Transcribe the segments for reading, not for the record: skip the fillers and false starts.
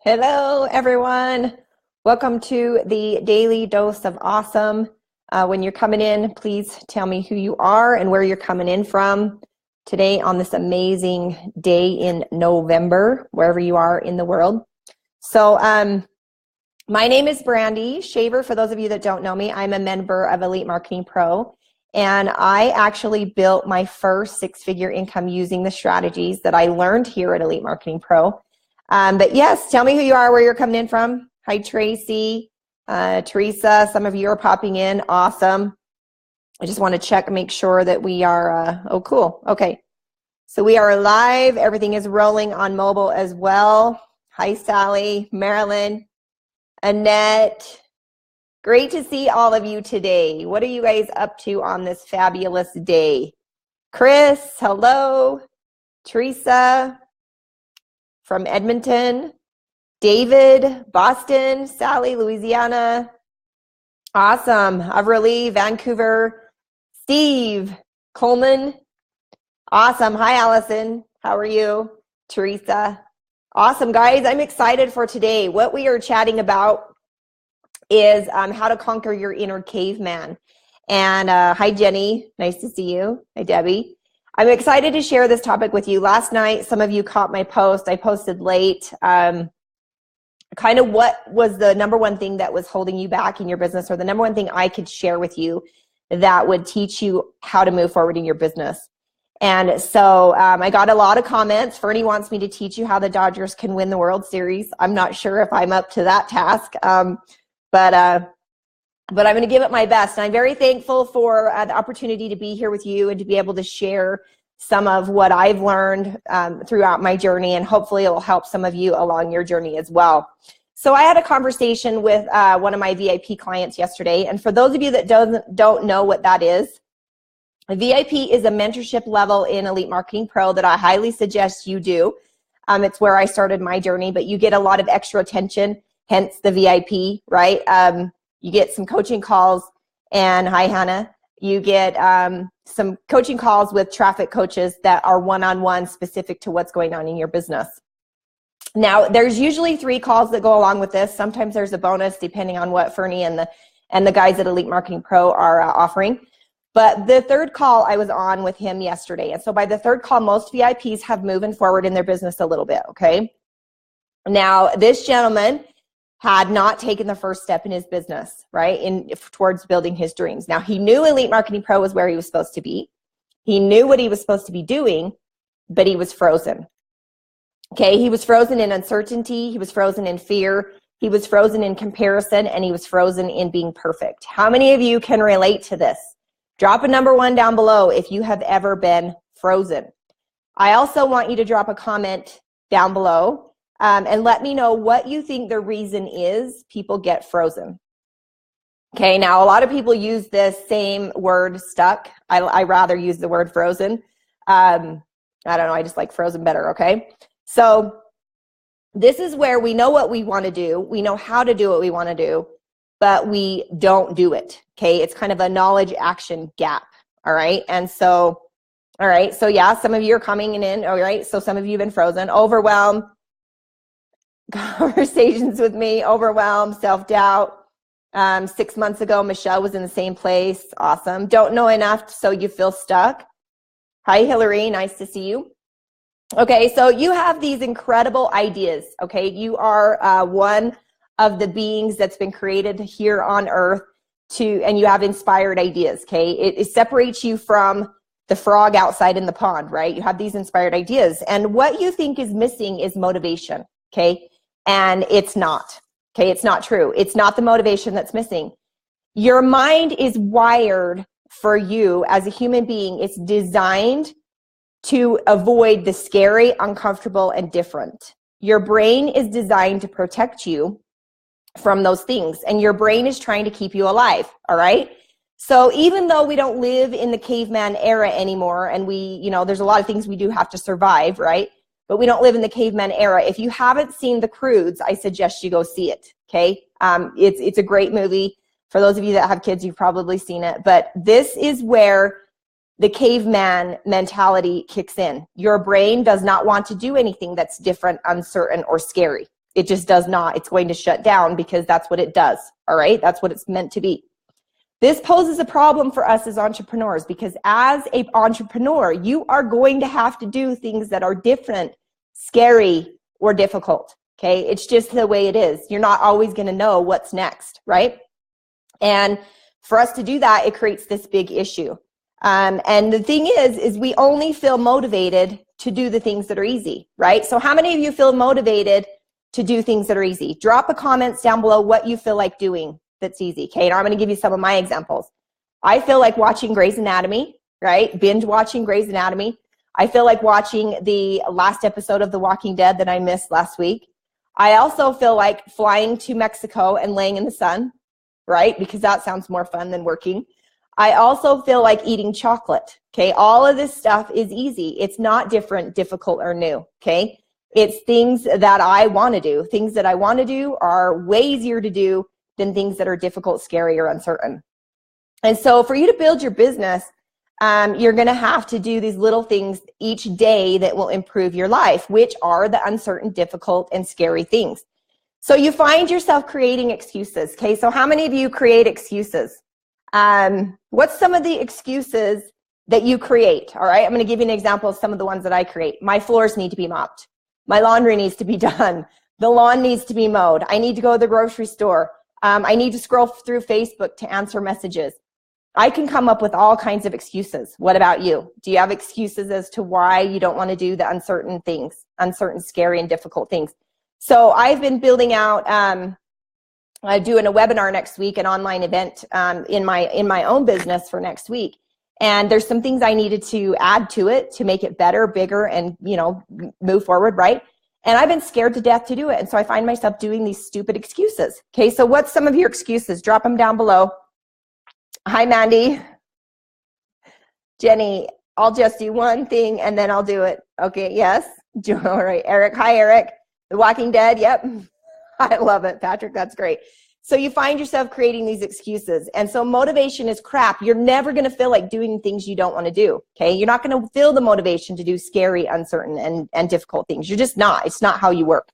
Hello, everyone. Welcome to the Daily Dose of Awesome. When you're coming in, please tell me who you are and where you're coming in from today on this amazing day in November, wherever you are in the world. So my name is Brandy Shaver. For those of you that don't know me, I'm a member of Elite Marketing Pro, and I actually built my first six-figure income using the strategies that I learned here at Elite Marketing Pro. But yes, tell me who you are, where you're coming in from. Hi, Tracy, Teresa, some of you are popping in. Awesome. I just want to check and make sure that we are, oh, cool. Okay. So we are live. Everything is rolling on mobile as well. Hi, Sally, Marilyn, Annette. Great to see all of you today. What are you guys up to on this fabulous day? Chris, hello. Teresa from Edmonton, David, Boston, Sally, Louisiana. Awesome. Avrili, Vancouver, Steve, Coleman. Awesome. Hi, Allison. How are you? Teresa. Awesome, guys. I'm excited for today. What we are chatting about is how to conquer your inner caveman. And hi, Jenny. Nice to see you. Hi, Debbie. I'm excited to share this topic with you. Last night, some of you caught my post. I posted late. Kind of what was the number one thing that was holding you back in your business, or the number one thing I could share with you that would teach you how to move forward in your business. And so I got a lot of comments. Fernie wants me to teach you how the Dodgers can win the World Series. I'm not sure if I'm up to that task, but I'm going to give it my best. And I'm very thankful for the opportunity to be here with you and to be able to share some of what I've learned throughout my journey, and hopefully it will help some of you along your journey as well. So I had a conversation with one of my VIP clients yesterday, and for those of you that don't know what that is, a VIP is a mentorship level in Elite Marketing Pro that I highly suggest you do. It's where I started my journey, but you get a lot of extra attention, hence the VIP, right? You get some coaching calls, and hi, Hannah. You get some coaching calls with traffic coaches that are one-on-one specific to what's going on in your business. Now, there's usually 3 calls that go along with this. Sometimes there's a bonus depending on what Fernie and the guys at Elite Marketing Pro are offering. But the 3rd call I was on with him yesterday. And so by the 3rd call, most VIPs have moving forward in their business a little bit, okay? Now, this gentleman had not taken the first step in his business, right, towards building his dreams. Now, he knew Elite Marketing Pro was where he was supposed to be. He knew what he was supposed to be doing, but he was frozen. Okay, he was frozen in uncertainty. He was frozen in fear. He was frozen in comparison, and he was frozen in being perfect. How many of you can relate to this? Drop a number 1 down below if you have ever been frozen. I also want you to drop a comment down below and let me know what you think the reason is people get frozen. Okay, now a lot of people use this same word, stuck. I rather use the word frozen. I don't know, I just like frozen better, okay? So this is where we know what we want to do. We know how to do what we want to do, but we don't do it, okay? It's kind of a knowledge action gap, all right? And so, all right, so yeah, some of you are coming in, all right? So some of you have been frozen, overwhelmed, conversations with me, overwhelmed, self-doubt. 6 months ago, Michelle was in the same place. Awesome. Don't know enough, so you feel stuck. Hi, Hillary. Nice to see you. Okay, so you have these incredible ideas, okay? You are one of the beings that's been created here on earth and you have inspired ideas, okay? It separates you from the frog outside in the pond, right? You have these inspired ideas. And what you think is missing is motivation, okay? And it's not, okay? It's not true. It's not the motivation that's missing. Your mind is wired for you as a human being. It's designed to avoid the scary, uncomfortable, and different. Your brain is designed to protect you from those things, and your brain is trying to keep you alive, all right? So even though we don't live in the caveman era anymore, and there's a lot of things we do have to survive, right? But we don't live in the caveman era. If you haven't seen The Croods, I suggest you go see it, okay? It's a great movie. For those of you that have kids, you've probably seen it. But this is where the caveman mentality kicks in. Your brain does not want to do anything that's different, uncertain, or scary. It just does not. It's going to shut down because that's what it does. All right? That's what it's meant to be. This poses a problem for us as entrepreneurs because as an entrepreneur, you are going to have to do things that are different, scary, or difficult. Okay? It's just the way it is. You're not always going to know what's next, right? And for us to do that, it creates this big issue. And the thing is we only feel motivated to do the things that are easy, right? So how many of you feel motivated to do things that are easy? Drop a comments down below what you feel like doing that's easy. Okay, now I'm going to give you some of my examples. I feel like watching Grey's Anatomy, right? Binge watching Grey's Anatomy. I feel like watching the last episode of The Walking Dead that I missed last week. I also feel like flying to Mexico and laying in the sun, right? Because that sounds more fun than working. I also feel like eating chocolate. Okay, all of this stuff is easy. It's not different, difficult, or new. Okay, it's things that I want to do. Things that I want to do are way easier to do than things that are difficult, scary, or uncertain. And so for you to build your business, you're going to have to do these little things each day that will improve your life, which are the uncertain, difficult, and scary things. So you find yourself creating excuses. Okay, so how many of you create excuses? What's some of the excuses that you create? All right, I'm going to give you an example of some of the ones that I create. My floors need to be mopped. My laundry needs to be done. The lawn needs to be mowed. I need to go to the grocery store. I need to scroll through Facebook to answer messages. I can come up with all kinds of excuses. What about you? Do you have excuses as to why you don't want to do the uncertain things, uncertain, scary, and difficult things? So I've been building out, doing a webinar next week, an online event in my own business for next week. And there's some things I needed to add to it to make it better, bigger, and move forward, right? And I've been scared to death to do it. And so I find myself doing these stupid excuses. Okay, so what's some of your excuses? Drop them down below. Hi, Mandy. Jenny, I'll just do one thing and then I'll do it. Okay, yes. All right, Eric. Hi, Eric. The Walking Dead. Yep. I love it, Patrick. That's great. So you find yourself creating these excuses. And so motivation is crap. You're never going to feel like doing things you don't want to do. Okay. You're not going to feel the motivation to do scary, uncertain, and difficult things. You're just not. It's not how you work.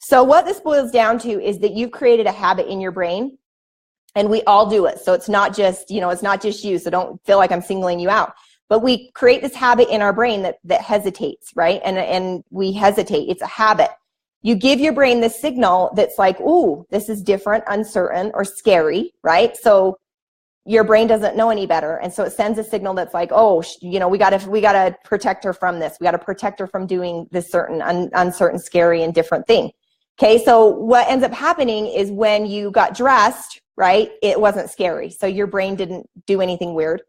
So what this boils down to is that you've created a habit in your brain, and we all do it. So it's not just, it's not just you. So don't feel like I'm singling you out. But we create this habit in our brain that hesitates, right? And we hesitate. It's a habit. You give your brain this signal that's like, ooh, this is different, uncertain, or scary, right? So your brain doesn't know any better. And so it sends a signal that's like, oh, we gotta protect her from this. We gotta protect her from doing this certain uncertain, scary, and different thing. Okay, so what ends up happening is when you got dressed, right, it wasn't scary. So your brain didn't do anything weird.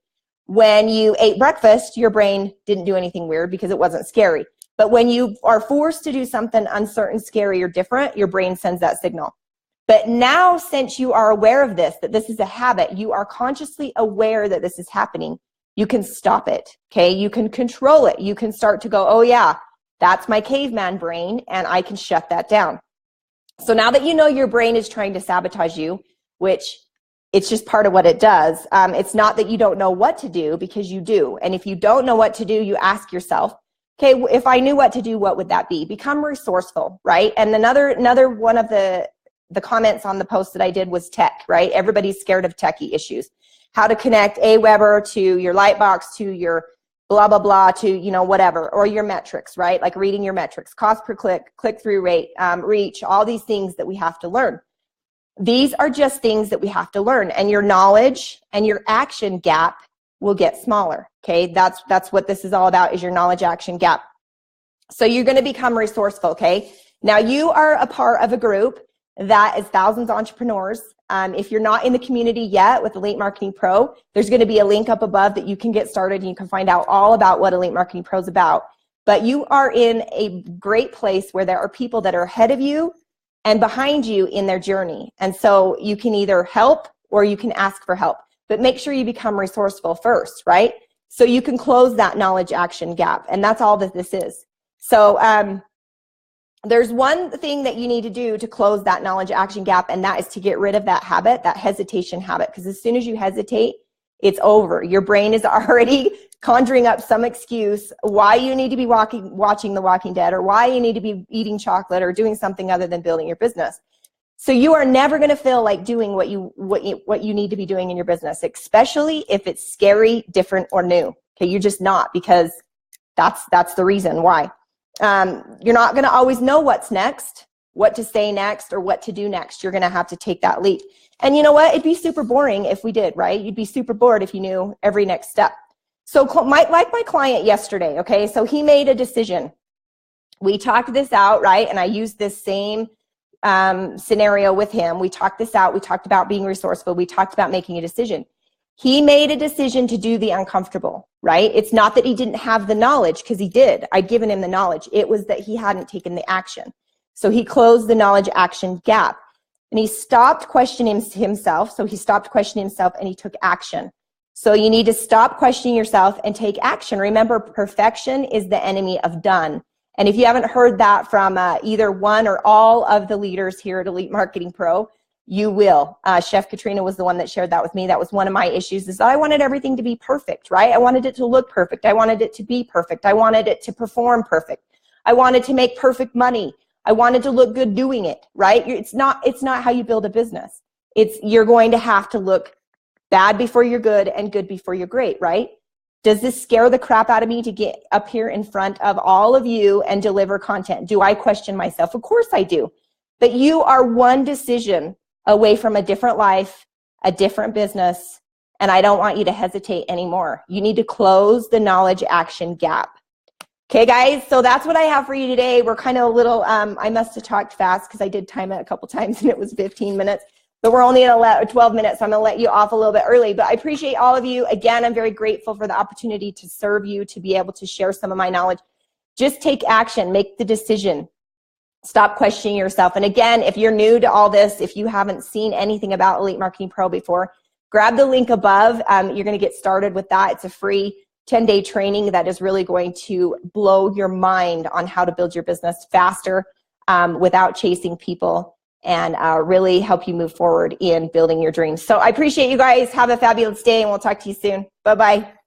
When you ate breakfast, your brain didn't do anything weird because it wasn't scary. But when you are forced to do something uncertain, scary, or different, your brain sends that signal. But now, since you are aware of this, that this is a habit, you are consciously aware that this is happening, you can stop it, okay? You can control it. You can start to go, oh yeah, that's my caveman brain, and I can shut that down. So now that you know your brain is trying to sabotage you, which it's just part of what it does, it's not that you don't know what to do, because you do. And if you don't know what to do, you ask yourself, okay, if I knew what to do, what would that be? Become resourceful, right? And another one of the comments on the post that I did was tech, right? Everybody's scared of techie issues. How to connect Aweber to your Lightbox, to your blah, blah, blah, to, whatever, or your metrics, right? Like reading your metrics, cost per click, click-through rate, reach, all these things that we have to learn. These are just things that we have to learn, and your knowledge and your action gap will get smaller, okay? That's what this is all about, is your knowledge action gap. So you're going to become resourceful, okay? Now you are a part of a group that is thousands of entrepreneurs. If you're not in the community yet with Elite Marketing Pro, there's going to be a link up above that you can get started, and you can find out all about what Elite Marketing Pro is about. But you are in a great place where there are people that are ahead of you and behind you in their journey. And so you can either help or you can ask for help. But make sure you become resourceful first, right? So you can close that knowledge action gap. And that's all that this is. So there's one thing that you need to do to close that knowledge action gap, and that is to get rid of that habit, that hesitation habit. Because as soon as you hesitate, It's over. Your brain is already conjuring up some excuse why you need to be watching The Walking Dead, or why you need to be eating chocolate or doing something other than building your business. So you are never going to feel like doing what you need to be doing in your business, especially if it's scary, different, or new. Okay, you're just not, because that's the reason why. You're not going to always know what's next, what to say next, or what to do next. You're going to have to take that leap. And you know what? It'd be super boring if we did, right? You'd be super bored if you knew every next step. So like my client yesterday, okay? So he made a decision. We talked this out, right? And I used this same scenario with him. We talked this out. We talked about being resourceful. We talked about making a decision. He made a decision to do the uncomfortable, right? It's not that he didn't have the knowledge, because he did. I'd given him the knowledge. It was that he hadn't taken the action. So he closed the knowledge action gap. And he stopped questioning himself. So he stopped questioning himself and he took action. So you need to stop questioning yourself and take action. Remember, perfection is the enemy of done. And if you haven't heard that from either one or all of the leaders here at Elite Marketing Pro, you will. Chef Katrina was the one that shared that with me. That was one of my issues, is that I wanted everything to be perfect, right? I wanted it to look perfect. I wanted it to be perfect. I wanted it to perform perfect. I wanted to make perfect money. I wanted to look good doing it, right? It's not how you build a business. You're going to have to look bad before you're good and good before you're great, right? Does this scare the crap out of me to get up here in front of all of you and deliver content? Do I question myself? Of course I do. But you are one decision away from a different life, a different business, and I don't want you to hesitate anymore. You need to close the knowledge action gap. Okay, guys, so that's what I have for you today. We're kind of a little, I must have talked fast because I did time it a couple times and it was 15 minutes. But we're only at 12 minutes, so I'm going to let you off a little bit early. But I appreciate all of you. Again, I'm very grateful for the opportunity to serve you, to be able to share some of my knowledge. Just take action. Make the decision. Stop questioning yourself. And again, if you're new to all this, if you haven't seen anything about Elite Marketing Pro before, grab the link above. You're going to get started with that. It's a free 10-day training that is really going to blow your mind on how to build your business faster without chasing people, and really help you move forward in building your dreams. So I appreciate you guys. Have a fabulous day, and we'll talk to you soon. Bye-bye.